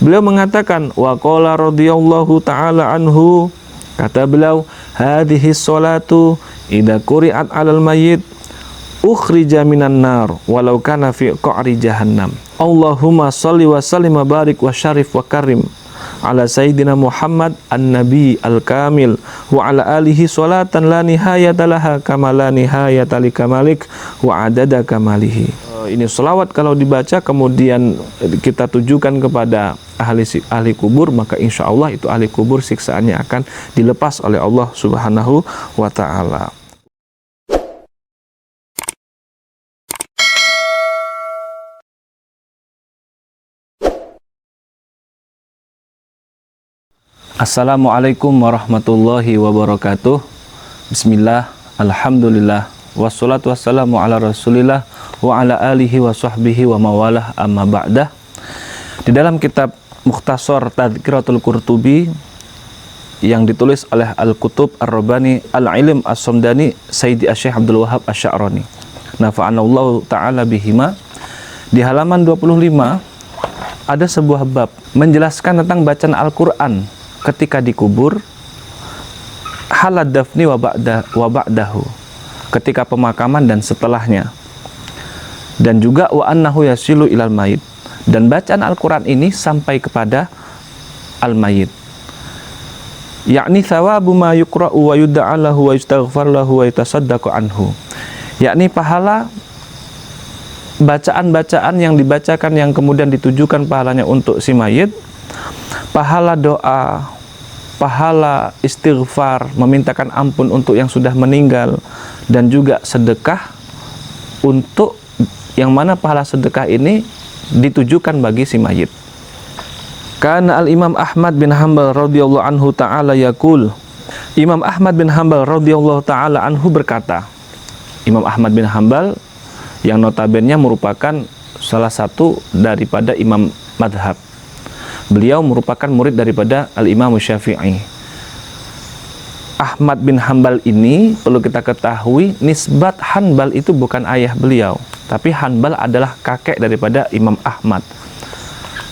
Beliau mengatakan, wa qala radhiyallahu ta'ala anhu, kata beliau, hadhihi sholatu idza quri'at 'alal mayyit ukhrija minan nar walau kana fi qa'ri jahannam. Allahumma shalli wa sallim wa barik wa syarif wa karim ala sayyidina Muhammad an-nabi al-kamil wa ala alihi sholatan la nihayata laha kama la nihayata likamalik wa adada kamalihi. Ini selawat kalau dibaca kemudian kita tujukan kepada ahli kubur, maka insya Allah itu ahli kubur siksaannya akan dilepas oleh Allah Subhanahu wa ta'ala. Assalamualaikum warahmatullahi wabarakatuh. Bismillah, alhamdulillah, wassalatu wassalamu ala rasulillah wa ala alihi wa sahbihi wa mawalah, amma ba'dah. Di dalam kitab Mukhtasar Tadhkiratul Qurtubi yang ditulis oleh Al-Kutub Ar-Rabbani Al-Ilm As-Somdani Sayyidi Syekh Abdul Wahab Asy-Sya'rani, nafa'anallahu ta'ala bihima, di halaman 25 ada sebuah bab menjelaskan tentang bacaan Al-Quran ketika dikubur, halad dafni wa ba'dahu, ketika pemakaman dan setelahnya, dan juga wa annahu yasilu ilal mayit, dan bacaan Al-Quran ini sampai kepada al-mayit, yakni thawabu ma yuqra'u wa yudda'a lahu wa yustaghfar lahu wa yutasaddaqu anhu, yakni pahala bacaan-bacaan yang dibacakan yang kemudian ditujukan pahalanya untuk si mayit, pahala doa, pahala istighfar, memintakan ampun untuk yang sudah meninggal, dan juga sedekah, untuk yang mana pahala sedekah ini ditujukan bagi si mayit. Karena Al-Imam Ahmad bin Hanbal radhiyallahu anhu ta'ala yaqul, Imam Ahmad bin Hanbal radhiyallahu ta'ala anhu berkata, Imam Ahmad bin Hanbal yang notabene merupakan salah satu daripada imam madhab. Beliau merupakan murid daripada Al-Imam Syafi'i. Ahmad bin Hanbal ini perlu kita ketahui, nisbat Hanbal itu bukan ayah beliau, tapi Hanbal adalah kakek daripada Imam Ahmad.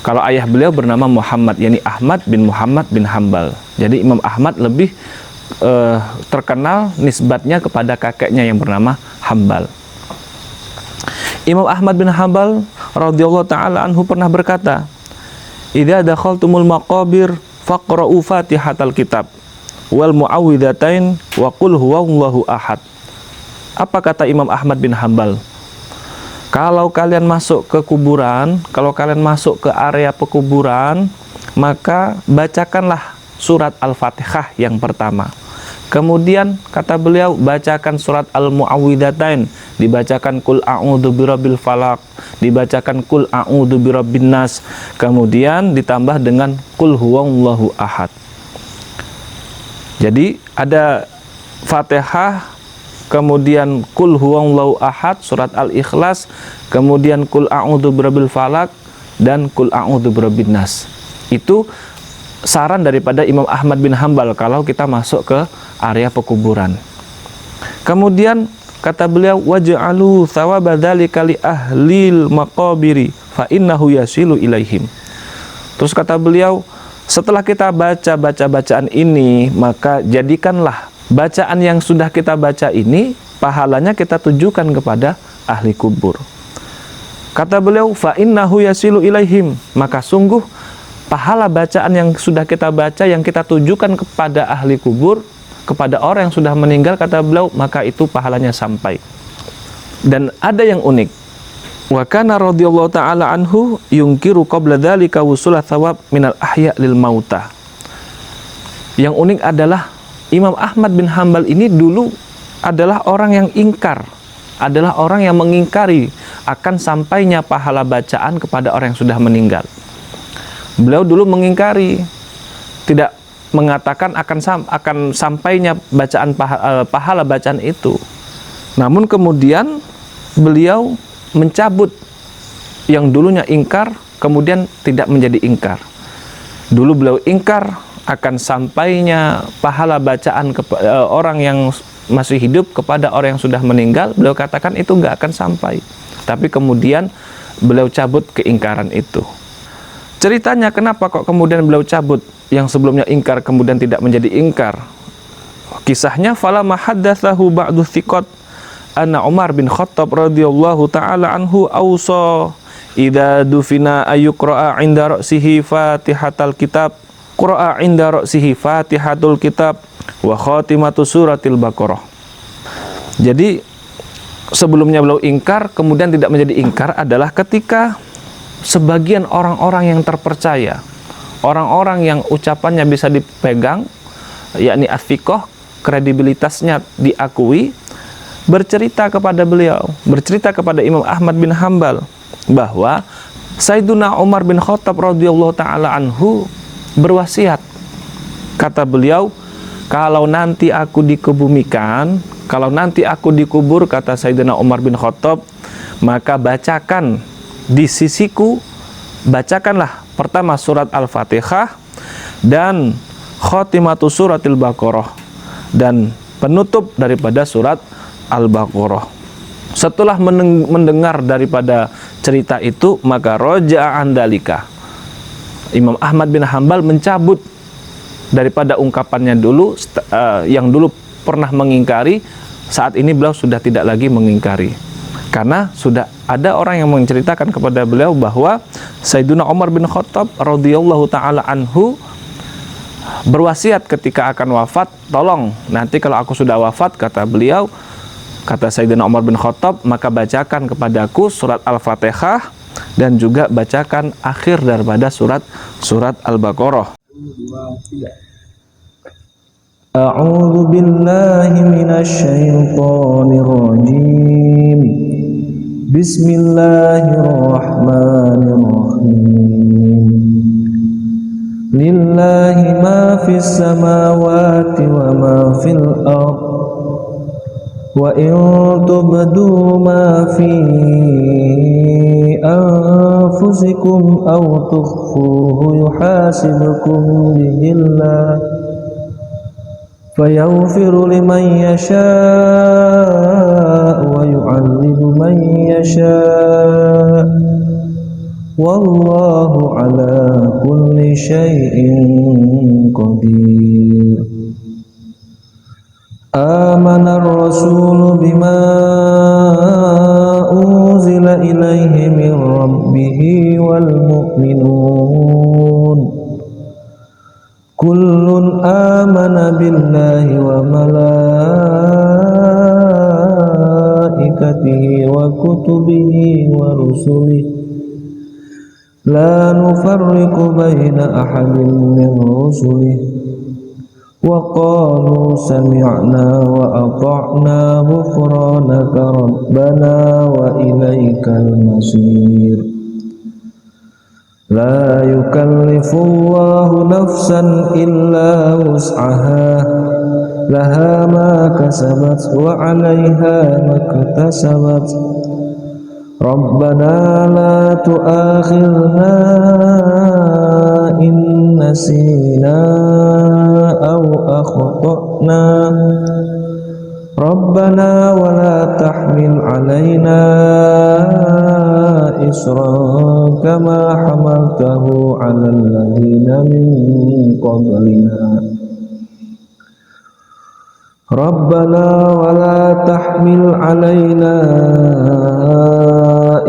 Kalau ayah beliau bernama Muhammad, yakni Ahmad bin Muhammad bin Hanbal. Jadi Imam Ahmad lebih terkenal nisbatnya kepada kakeknya yang bernama Hanbal. Imam Ahmad bin Hanbal radhiyallahu ta'ala anhu pernah berkata, idza dakhaltumul maqabir faqra'u fatihatal kitab wal mu'awwidzatain wa qul huwallahu ahad. Apa kata Imam Ahmad bin Hanbal? Kalau kalian masuk ke kuburan, kalau kalian masuk ke area pekuburan, maka bacakanlah surat Al-Fatihah yang pertama. Kemudian kata beliau, bacakan surat Al-Mu'awwidzatain, dibacakan Qul a'udzu birabbil falaq, dibacakan Qul a'udzu birabbin nas, kemudian ditambah dengan Qul huwallahu ahad. Jadi ada Fatihah, kemudian Qul huwallahu ahad, surat Al-Ikhlas, kemudian Qul a'udzu birabbil falaq, dan Qul a'udzu birabbin nas. Itu saran daripada Imam Ahmad bin Hanbal kalau kita masuk ke area pekuburan. Kemudian kata beliau, waj'alu thawaba dzalika li ahlil maqabiri fa innahu yasilu ilaihim. Terus kata beliau, setelah kita baca bacaan ini, maka jadikanlah bacaan yang sudah kita baca ini pahalanya kita tujukan kepada ahli kubur. Kata beliau, fa innahu yasilu ilaihim, maka sungguh pahala bacaan yang sudah kita baca, yang kita tujukan kepada ahli kubur, kepada orang yang sudah meninggal, kata beliau, maka itu pahalanya sampai. Dan ada yang unik, wa kana radhiyallahu ta'ala anhu yungkiru qabla dzalika wusula thawab minal ahya lil mauta. Yang unik adalah Imam Ahmad bin Hanbal ini dulu adalah orang yang ingkar, adalah orang yang mengingkari akan sampainya pahala bacaan kepada orang yang sudah meninggal. Beliau dulu mengingkari, tidak mengatakan akan sampainya bacaan pahala bacaan itu. Namun kemudian beliau mencabut yang dulunya ingkar, kemudian tidak menjadi ingkar. Dulu beliau ingkar akan sampainya pahala bacaan orang yang masih hidup kepada orang yang sudah meninggal. Beliau katakan itu nggak akan sampai. Tapi kemudian beliau cabut keingkaran itu. Ceritanya kenapa kok kemudian beliau cabut, yang sebelumnya ingkar kemudian tidak menjadi ingkar. Kisahnya falamma haddatsahu ba'du thiqat anna Umar bin Khattab radhiyallahu taala anhu awsa idza dufina ayuqra'a 'inda ra'sihi fatihatal kitab qura'a 'inda ra'sihi fatihatul kitab wa khatimatu suratil baqarah. Jadi sebelumnya beliau ingkar kemudian tidak menjadi ingkar adalah ketika sebagian orang-orang yang terpercaya, orang-orang yang ucapannya bisa dipegang, yakni as-thiqah, kredibilitasnya diakui, bercerita kepada beliau, bercerita kepada Imam Ahmad bin Hambal bahwa Sayyiduna Umar bin Khattab radhiyallahu taala anhu berwasiat. Kata beliau, kalau nanti aku dikebumikan, kalau nanti aku dikubur, kata Sayyidina Umar bin Khattab, maka bacakan di sisiku, bacakanlah pertama surat Al-Fatihah dan khatimatu suratil Baqarah dan penutup daripada surat Al-Baqarah. Setelah mendengar daripada cerita itu, maka roja'a andalika. Imam Ahmad bin Hambal mencabut daripada ungkapannya dulu, yang dulu pernah mengingkari, saat ini beliau sudah tidak lagi mengingkari. Karena sudah ada orang yang menceritakan kepada beliau bahwa Sayyiduna Umar bin Khattab radhiyallahu taala anhu berwasiat ketika akan wafat, tolong nanti kalau aku sudah wafat, kata beliau, kata Sayyidina Umar bin Khattab, maka bacakan kepadaku surat Al-Fatihah dan juga bacakan akhir daripada surat Al-Baqarah. A'udzu billahi minasy syaithanir rajim. Bismillahirrahmanirrahim. Lillahi ma fis samawati wa ma fil ardh. Wa in tubdu ma fi anfusikum aw tukhfuhu yuhasibukum bihillah fayaghfiru liman yasha' wa yu'adzibu man yasha' wallahu ala kulli syai'in qadir. Amanar rasulu bima unzila ilaihi min rabbihi wal mu'minun kullun amana billahi wa malaikatihi wa kutubihi wa rusulihi la nufarriqu baina ahadin min rusulihi wa qalu sami'na wa ata'na ghufranaka rabbana wa ilaikal masir. La yukallifullahu nafsan illa wus'aha laha ma kasabat wa 'alaiha ma iktasabat. Rabbana la tu'akhidhna in nasina aw akhtana. Rabbana wa la tahmil 'alaina isran kama hamaltahu 'alal ladzina min qablina. Rabbana wa la tahmil 'alaina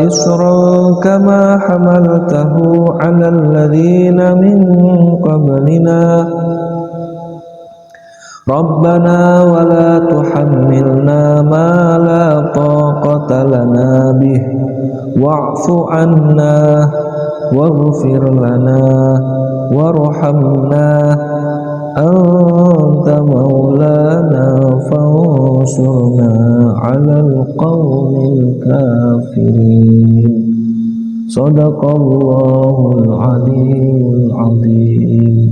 isran kama hamaltahu 'alal ladzina min qablina. Rabbana wa la tuhammilna ma la taqata lana bih wa'fu 'anna waghfir lana warhamna anta maulana fansurna 'alal qaumil kafirin. Shadaqallahul aliyyul azim.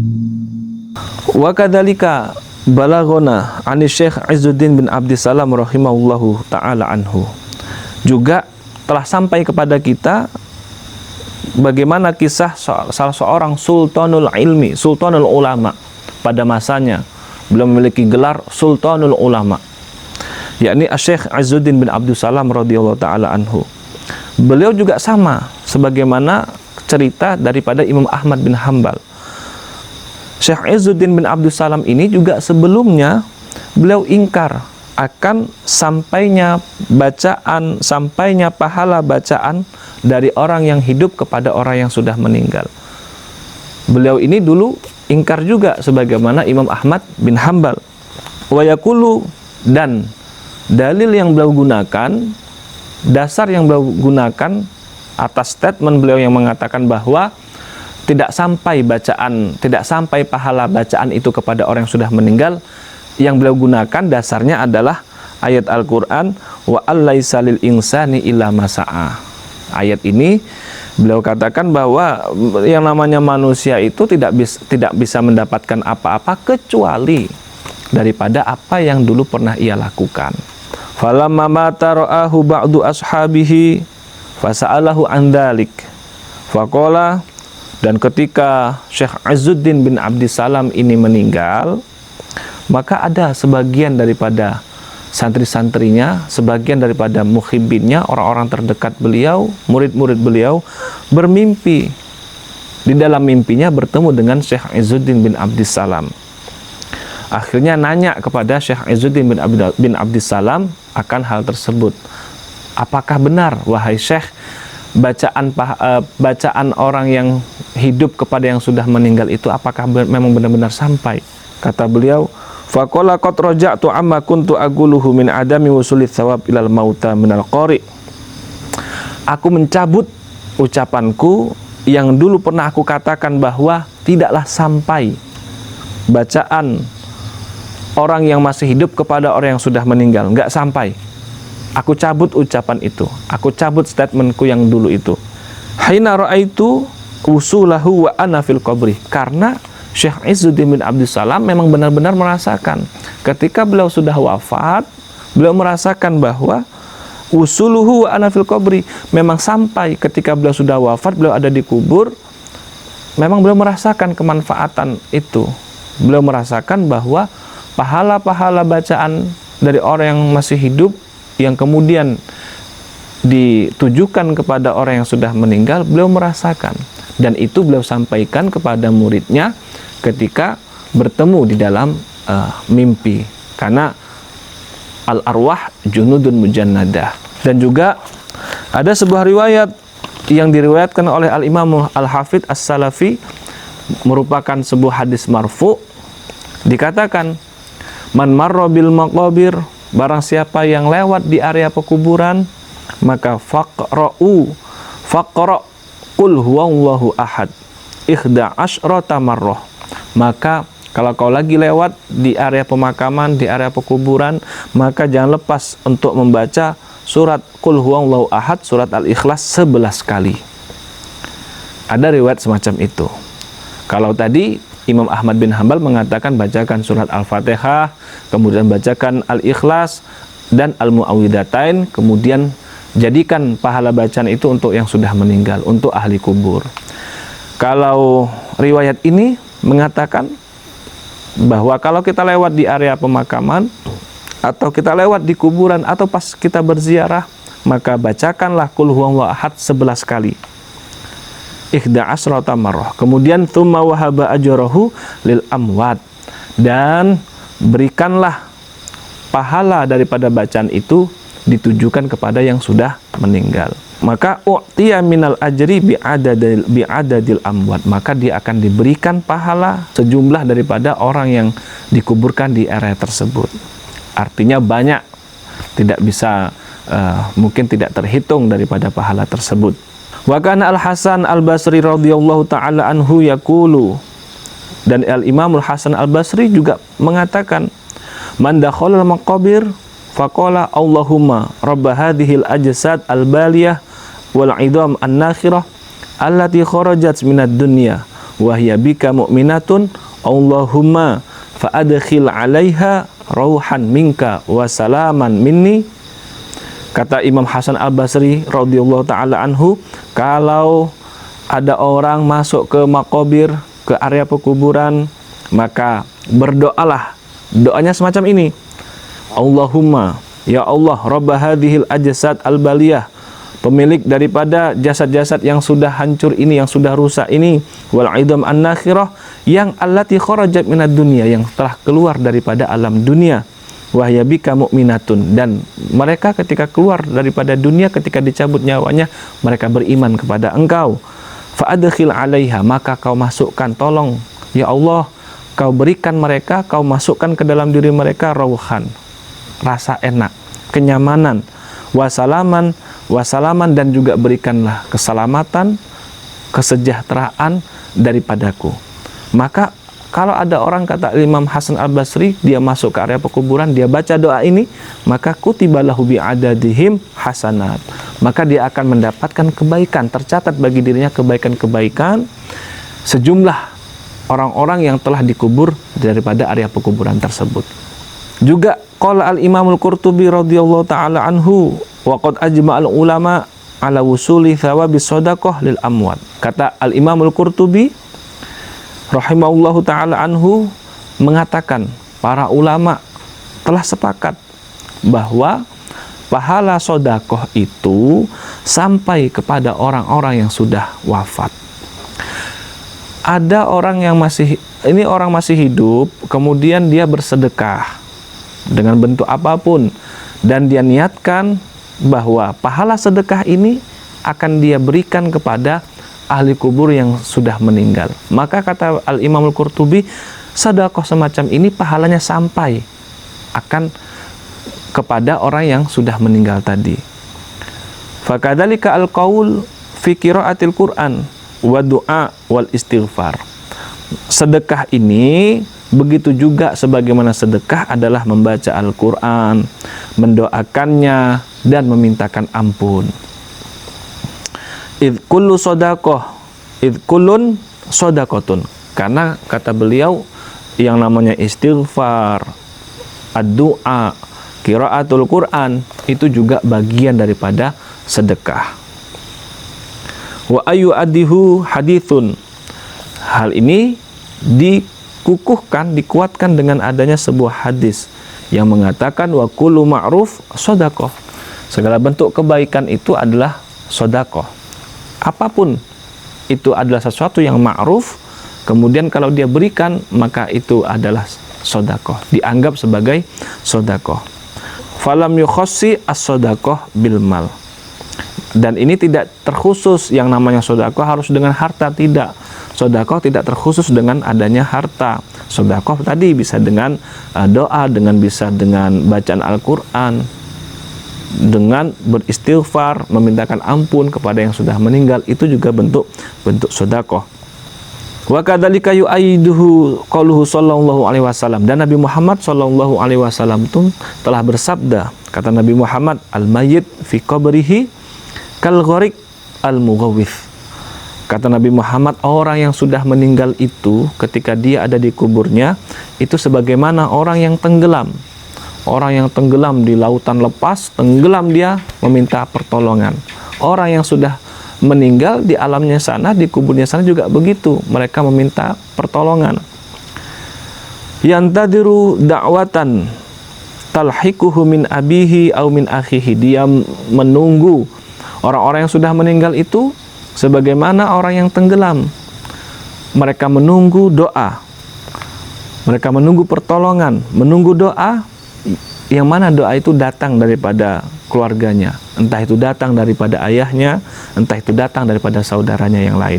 Wa kadzalika balaghona ani Syekh Izzuddin bin Abdissalam rahimahullahu taala anhu. Juga telah sampai kepada kita bagaimana kisah salah seorang sultanul ilmi, sultanul ulama pada masanya. Beliau memiliki gelar sultanul ulama, yakni Syekh Izzuddin bin Abdissalam radhiyallahu taala anhu. Beliau juga sama sebagaimana cerita daripada Imam Ahmad bin Hambal. Syekh Izzuddin bin Abdus Salam ini juga sebelumnya beliau ingkar akan sampainya pahala bacaan dari orang yang hidup kepada orang yang sudah meninggal. Beliau ini dulu ingkar juga sebagaimana Imam Ahmad bin Hambal. Wa yaqulu, dan dalil yang beliau gunakan, dasar yang beliau gunakan atas statement beliau yang mengatakan bahwa tidak sampai pahala bacaan itu kepada orang yang sudah meninggal, yang beliau gunakan dasarnya adalah ayat Al-Quran, wa allaisa lil insani illa ma sa'a. Ayat ini beliau katakan bahwa yang namanya manusia itu tidak bisa mendapatkan apa-apa kecuali daripada apa yang dulu pernah ia lakukan. Falamma mata ra'ahu ba'du ashabihi fasa'alahu an dzalik faqala, dan ketika Syekh Izzuddin bin Abdus Salam ini meninggal, maka ada sebagian daripada santri-santrinya, sebagian daripada muhibbinnya, orang-orang terdekat beliau, murid-murid beliau, bermimpi. Di dalam mimpinya bertemu dengan Syekh Izzuddin bin Abdus Salam. Akhirnya nanya kepada Syekh Izzuddin bin Abdus Salam akan hal tersebut. Apakah benar, wahai Syekh, bacaan orang yang hidup kepada yang sudah meninggal itu apakah memang benar-benar sampai? Kata beliau, faqala qad raja'tu amma kuntu aquluhu min adami wusulit thawab ilal mauta minal qari. Aku mencabut ucapanku yang dulu pernah aku katakan bahwa tidaklah sampai bacaan orang yang masih hidup kepada orang yang sudah meninggal, enggak sampai. Aku cabut ucapan itu, aku cabut statementku yang dulu itu. Hina ra'aitu usulahu wa ana fil qabri, karena Syekh Izzuddin bin Abdus Salam memang benar-benar merasakan ketika beliau sudah wafat, beliau merasakan bahwa usuluhu wa ana fil qabri, memang sampai ketika beliau sudah wafat, beliau ada di kubur, memang beliau merasakan kemanfaatan itu. Beliau merasakan bahwa pahala-pahala bacaan dari orang yang masih hidup yang kemudian ditujukan kepada orang yang sudah meninggal, beliau merasakan, dan itu beliau sampaikan kepada muridnya ketika bertemu di dalam mimpi, karena al-arwah junudun mujannadah. Dan juga ada sebuah riwayat yang diriwayatkan oleh al-Imam al-Hafidh as-Salafi, merupakan sebuah hadis marfu, dikatakan, man marra bil maqabir, barang siapa yang lewat di area pekuburan, maka faqra qul huwallahu ahad 11 marrah. Maka kalau kau lagi lewat di area pemakaman, di area pekuburan, maka jangan lepas untuk membaca surat qul huwallahu ahad, surat al-ikhlas 11 kali. Ada riwayat semacam itu. Kalau tadi Imam Ahmad bin Hambal mengatakan bacakan surat Al-Fatihah, kemudian bacakan Al-Ikhlas dan Al-Mu'awwidhatain, kemudian jadikan pahala bacaan itu untuk yang sudah meninggal, untuk ahli kubur. Kalau riwayat ini mengatakan bahwa kalau kita lewat di area pemakaman, atau kita lewat di kuburan, atau pas kita berziarah, maka bacakanlah qul huwallahu ahad 11 kali. 11 marrah. Kemudian tsumma wahaba ajrahu lil amwat, dan berikanlah pahala daripada bacaan itu ditujukan kepada yang sudah meninggal. Maka u'tiya minal ajri bi'adadil amwat, maka dia akan diberikan pahala sejumlah daripada orang yang dikuburkan di area tersebut. Artinya banyak, tidak bisa mungkin tidak terhitung daripada pahala tersebut. Wa kana Al-Hasan Al-Basri radhiyallahu taala anhu yaqulu, dan Al-Imam Al-Hasan Al-Basri juga mengatakan, man dakhala al-maqabir faqala Allahumma rabb hadhil ajsad al-baliyah wal 'idham an-nakhirah allati kharajat minad dunya wa hiya bika mu'minatun Allahumma fa'adkhil 'alaiha rauhan minka wa salaman minni. Kata Imam Hasan Al-Basri radhiyallahu taala anhu, kalau ada orang masuk ke makobir, ke area pekuburan, maka berdoalah. Doanya semacam ini. Allahumma, ya Allah, rabb hadhil ajsad al-baliyah, pemilik daripada jasad-jasad yang sudah hancur ini, yang sudah rusak ini, wal idam an-nakhirah, yang allati kharajat minad dunya, yang telah keluar daripada alam dunia, wahya bika mu'minatun, dan mereka ketika keluar daripada dunia, ketika dicabut nyawanya, mereka beriman kepada engkau. Fa adkhil 'alaiha, maka kau masukkan, tolong ya Allah, kau berikan mereka, kau masukkan ke dalam diri mereka rauhan, rasa enak, kenyamanan, wasalaman, dan juga berikanlah keselamatan, kesejahteraan daripadaku. Maka kalau ada orang, kata Imam Hasan Al-Basri, dia masuk ke area pekuburan, dia baca doa ini, maka kutibalahu bi'adadihim hasanat, maka dia akan mendapatkan kebaikan, tercatat bagi dirinya kebaikan-kebaikan sejumlah orang-orang yang telah dikubur daripada area pekuburan tersebut. Juga qala al-Imamul Qurtubi radhiyallahu taala anhu, wa qad ajma'al ulama ala wusuli thawabis shadaqah lil amwat. Kata al-Imamul Qurtubi rahimahullahu taala anhu mengatakan, para ulama telah sepakat bahwa pahala sedekah itu sampai kepada orang-orang yang sudah wafat. Ada orang yang masih hidup, kemudian dia bersedekah dengan bentuk apapun, dan dia niatkan bahwa pahala sedekah ini akan dia berikan kepada ahli kubur yang sudah meninggal. Maka kata Al-Imamul Qurtubi, sedekah semacam ini pahalanya sampai akan kepada orang yang sudah meninggal tadi. Fakadzalika al-qaul fi qiraatil Qur'an wa du'a wal istighfar. Sedekah ini begitu juga sebagaimana sedekah adalah membaca Al-Qur'an, mendoakannya dan memintakan ampun. Idh kullun shadaqatun. Karena kata beliau, yang namanya istighfar, ad-du'a, qiraatul Qur'an itu juga bagian daripada sedekah. Wa ayu adihu hadithun. Hal ini dikuatkan dengan adanya sebuah hadis yang mengatakan wa kullu ma'ruf shadaqah. Segala bentuk kebaikan itu adalah sedekah. Apapun itu adalah sesuatu yang ma'ruf, kemudian kalau dia berikan, maka itu adalah sedekah, dianggap sebagai sedekah. Falam yukhassi as-sedekah bil mal. Dan ini tidak terkhusus yang namanya sedekah harus dengan harta, tidak. Sedekah tidak terkhusus dengan adanya harta. Sedekah tadi bisa dengan doa, bisa dengan bacaan Al-Qur'an, dengan beristighfar, memintakan ampun kepada yang sudah meninggal, itu juga bentuk sedekah. Wa kadzalika yu'aiduhu qauluhu sallallahu alaihi wasallam. Dan Nabi Muhammad sallallahu alaihi wasallam itu telah bersabda, kata Nabi Muhammad, al-mayyit fi qabrihi kal gharik al-mughawwith. Kata Nabi Muhammad, orang yang sudah meninggal itu ketika dia ada di kuburnya itu sebagaimana orang yang tenggelam. Orang yang tenggelam di lautan lepas, tenggelam dia meminta pertolongan. Orang yang sudah meninggal di alamnya sana, di kuburnya sana juga begitu, mereka meminta pertolongan. Yantadiru da'watan talhikuhu min abihi au min akhihi. Dia menunggu orang-orang yang sudah meninggal itu sebagaimana orang yang tenggelam. Mereka menunggu doa, mereka menunggu pertolongan, menunggu doa, yang mana doa itu datang daripada keluarganya, entah itu datang daripada ayahnya, entah itu datang daripada saudaranya yang lain.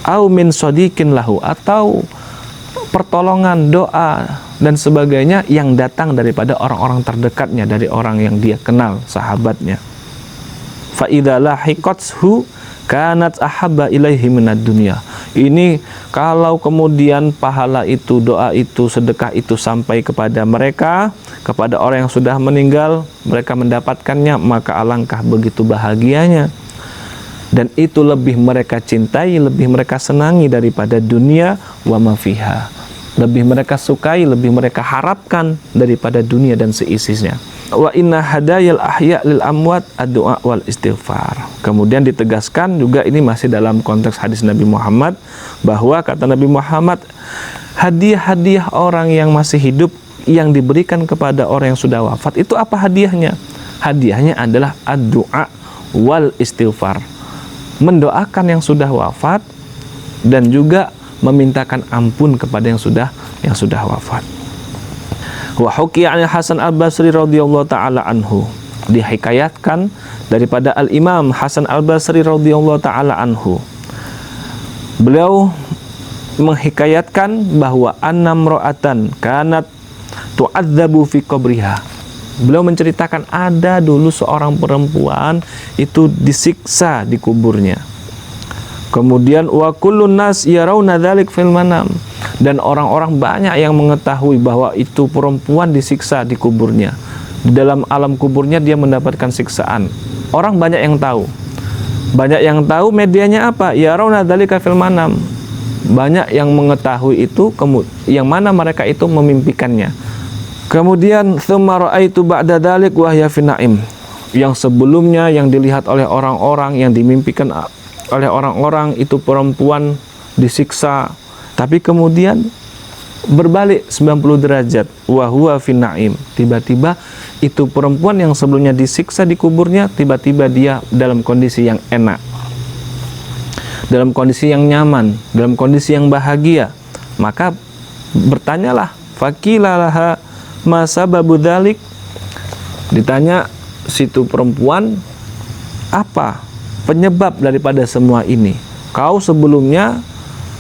Au min shadiqin lahu, atau pertolongan, doa dan sebagainya yang datang daripada orang-orang terdekatnya, dari orang yang dia kenal, sahabatnya. Fa idza lahiqathu kanat ahabba ilaihi minad dunya. Ini kalau kemudian pahala itu, doa itu, sedekah itu sampai kepada mereka, kepada orang yang sudah meninggal, mereka mendapatkannya, maka alangkah begitu bahagianya. Dan itu lebih mereka cintai, lebih mereka senangi daripada dunia wa ma fiha. Lebih mereka sukai, lebih mereka harapkan daripada dunia dan seisinya. Wa inna hadayal ahya lil amwat ad-du'a wal istighfar. Kemudian ditegaskan juga, ini masih dalam konteks hadis Nabi Muhammad, bahwa kata Nabi Muhammad, hadiah-hadiah orang yang masih hidup yang diberikan kepada orang yang sudah wafat itu apa hadiahnya? Hadiahnya adalah ad-du'a wal istighfar. Mendoakan yang sudah wafat dan juga memintakan ampun kepada yang sudah wafat. Wa hukiya 'an Hasan Al-Basri radhiyallahu taala anhu. Dihikayatkan daripada Al-Imam Hasan Al-Basri radhiyallahu taala anhu. Beliau menghikayatkan bahwa annamra'atan kanat tu'adzabu fi qabriha. Beliau menceritakan ada dulu seorang perempuan itu disiksa di kuburnya. Kemudian wa kullun nas yarawna dzalik fil manam, dan orang-orang banyak yang mengetahui bahwa itu perempuan disiksa di kuburnya. Di dalam alam kuburnya dia mendapatkan siksaan. Orang banyak yang tahu. Banyak yang tahu, medianya apa? Yarawna dzalika fil manam. Banyak yang mengetahui itu, yang mana mereka itu memimpikannya. Kemudian tsumma ra'aitu ba'da dzalik wa hiya fi na'im. Yang sebelumnya yang dilihat oleh orang-orang, yang dimimpikan oleh orang-orang itu perempuan disiksa, tapi kemudian berbalik 90 derajat, wa huwa fi na'im. Tiba-tiba itu perempuan yang sebelumnya disiksa di kuburnya, tiba-tiba dia dalam kondisi yang enak, dalam kondisi yang nyaman, dalam kondisi yang bahagia. Maka bertanyalah, faqilalaha ma sababu dzalik. Ditanya situ perempuan, apa penyebab daripada semua ini? Kau sebelumnya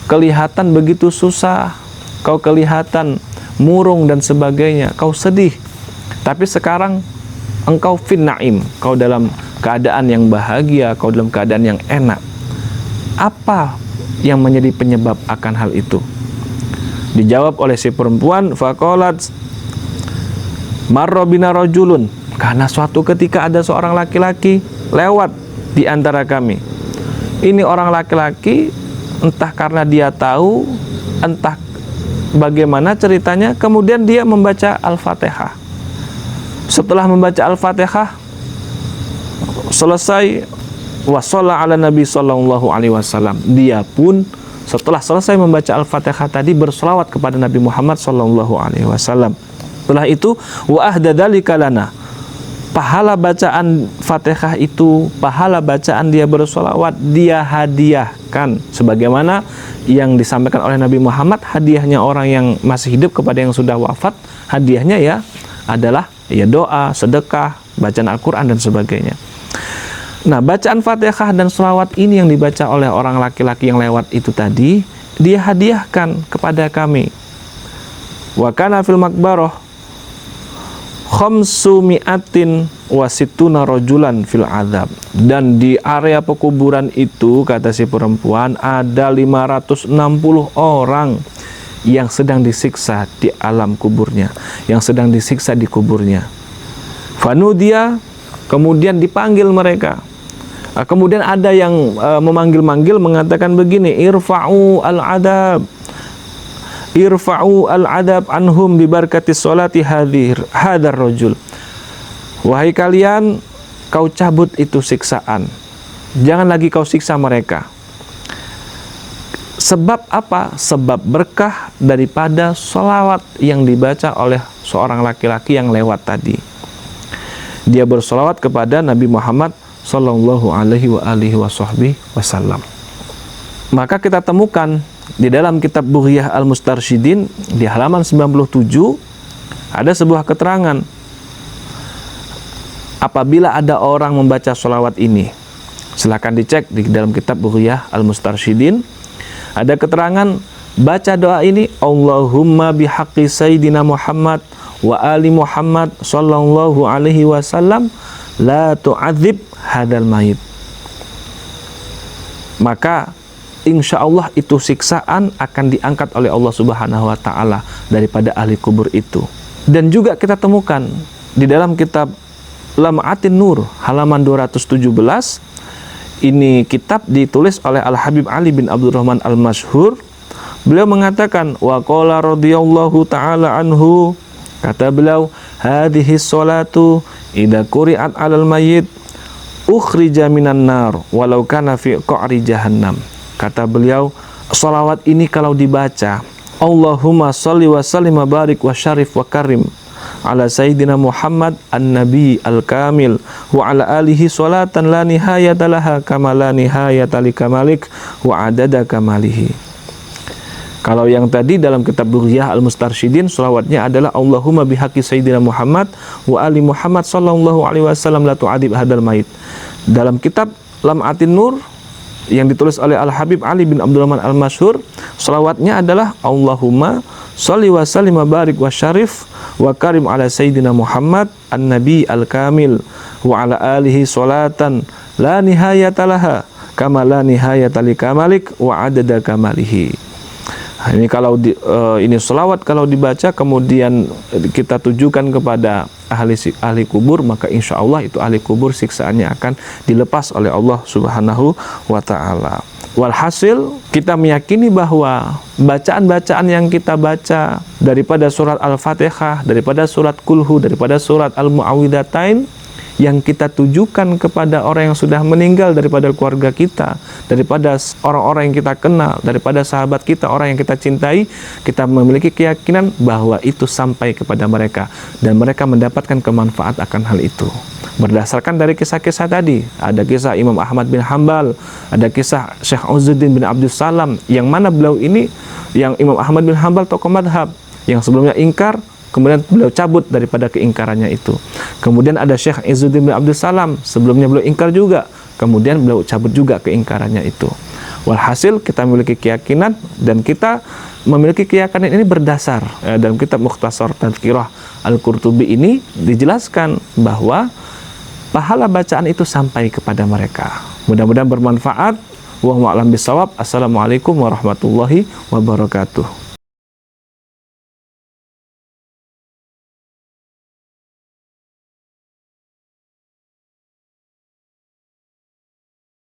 kelihatan begitu susah, kau kelihatan murung dan sebagainya, kau sedih, tapi sekarang engkau fin na'im, kau dalam keadaan yang bahagia, kau dalam keadaan yang enak. Apa yang menjadi penyebab akan hal itu? Dijawab oleh si perempuan, faqalat marra bina rajulun, karena suatu ketika ada seorang laki-laki lewat di antara kami. Ini orang laki-laki, entah karena dia tahu, entah bagaimana ceritanya, kemudian dia membaca Al-Fatihah. Setelah membaca Al-Fatihah selesai, wa shalla ala Nabi sallallahu alaihi wasallam. Dia pun setelah selesai membaca Al-Fatihah tadi berselawat kepada Nabi Muhammad sallallahu alaihi wasallam. Setelah itu wa ahda dzalika lana. Pahala bacaan Fatihah itu, pahala bacaan dia bersolawat, dia hadiahkan sebagaimana yang disampaikan oleh Nabi Muhammad. Hadiahnya orang yang masih hidup kepada yang sudah wafat, hadiahnya ya adalah ya doa, sedekah, bacaan Al-Quran dan sebagainya. Nah, bacaan Fatihah dan sholawat ini yang dibaca oleh orang laki-laki yang lewat itu tadi, dia hadiahkan kepada kami. Wa kana fil maqbarah khamsumi'atin wa sittuna rajulan fil adzab. Dan di area pekuburan itu, kata si perempuan, ada 560 orang yang sedang disiksa di alam kuburnya, yang sedang disiksa di kuburnya. Fanudia, kemudian dipanggil mereka. Kemudian ada yang memanggil-manggil mengatakan begini, irfa'u al-adab, irfa'u al-adab anhum bi barakati sholati hadar rajul. Wahai kalian, kau cabut itu siksaan, jangan lagi kau siksa mereka. Sebab apa? Sebab berkah daripada sholawat yang dibaca oleh seorang laki-laki yang lewat tadi. Dia bersolawat kepada Nabi Muhammad sallallahu alaihi wasallam. Maka kita temukan di dalam kitab Bughyah Al-Mustarsyidin di halaman 97 ada sebuah keterangan. Apabila ada orang membaca sholawat ini, silakan dicek di dalam kitab Bughyah Al-Mustarsyidin. Ada keterangan baca doa ini, Allahumma bihaqqi sayyidina Muhammad wa ali Muhammad sallallahu alaihi wasallam la tu'adzib hadal mayit. Maka insya Allah itu siksaan akan diangkat oleh Allah Subhanahu wa ta'ala daripada ahli kubur itu. Dan juga kita temukan di dalam kitab Lam'atin Nur halaman 217. Ini kitab ditulis oleh Al-Habib Ali bin Abdurrahman Al-Masyhur. Beliau mengatakan, wa qala radhiyallahu ta'ala anhu, kata beliau, hadhihi sholatu idza quri'at 'alal mayyit ukhrija minan nar walau kana fi qa'ri jahannam. Kata beliau, salawat ini kalau dibaca, Allahumma shalli wa sallim wa barik wa syarif wa karim ala sayyidina Muhammad an-nabi al-kamil wa ala alihi sholatan la nihayata laha kama la nihayata li kamalik wa adada kamalihi. Kalau yang tadi dalam kitab Bughyah Al-Mustarsyidin, selawatnya adalah Allahumma bihaqqi Sayyidina Muhammad wa ali Muhammad sallallahu alaihi wasallam la tu'adib hadal mayit. Dalam kitab Lam'atin Nur yang ditulis oleh Al-Habib Ali bin Abdurrahman Al-Masyhur, selawatnya adalah Allahumma sholli wa sallim wa barik wa syarif wa karim ala Sayyidina Muhammad an-nabi al-kamil wa ala alihi sholatan la nihayata laha kama la nihayata li kamalik wa adada kamalihi. Nah, ini kalau ini selawat kalau dibaca kemudian kita tujukan kepada ahli kubur, maka insya Allah itu ahli kubur siksaannya akan dilepas oleh Allah Subhanahu wa Ta'ala. Walhasil kita meyakini bahwa bacaan-bacaan yang kita baca daripada surat Al-Fatihah, daripada surat Kulhu, daripada surat Al-Mu'awwidhatain yang kita tujukan kepada orang yang sudah meninggal daripada keluarga kita, daripada orang-orang yang kita kenal, daripada sahabat kita, orang yang kita cintai, kita memiliki keyakinan bahwa itu sampai kepada mereka dan mereka mendapatkan kemanfaat akan hal itu. Berdasarkan dari kisah-kisah tadi, ada kisah Imam Ahmad bin Hanbal, ada kisah Syekh Izzuddin bin Abdus Salam, yang mana beliau ini, yang Imam Ahmad bin Hanbal tokoh madhab, yang sebelumnya ingkar, kemudian beliau cabut daripada keingkarannya itu. Kemudian ada Syekh Izzuddin bin Abdus Salam, sebelumnya beliau ingkar juga, kemudian beliau cabut juga keingkarannya itu. Walhasil kita memiliki keyakinan dan kita memiliki keyakinan ini berdasar dalam kitab Mukhtasar Tadhkirah Al-Qurtubi ini dijelaskan bahwa pahala bacaan itu sampai kepada mereka. Mudah-mudahan bermanfaat. Wallahu a'lam bishawab. Assalamualaikum warahmatullahi wabarakatuh.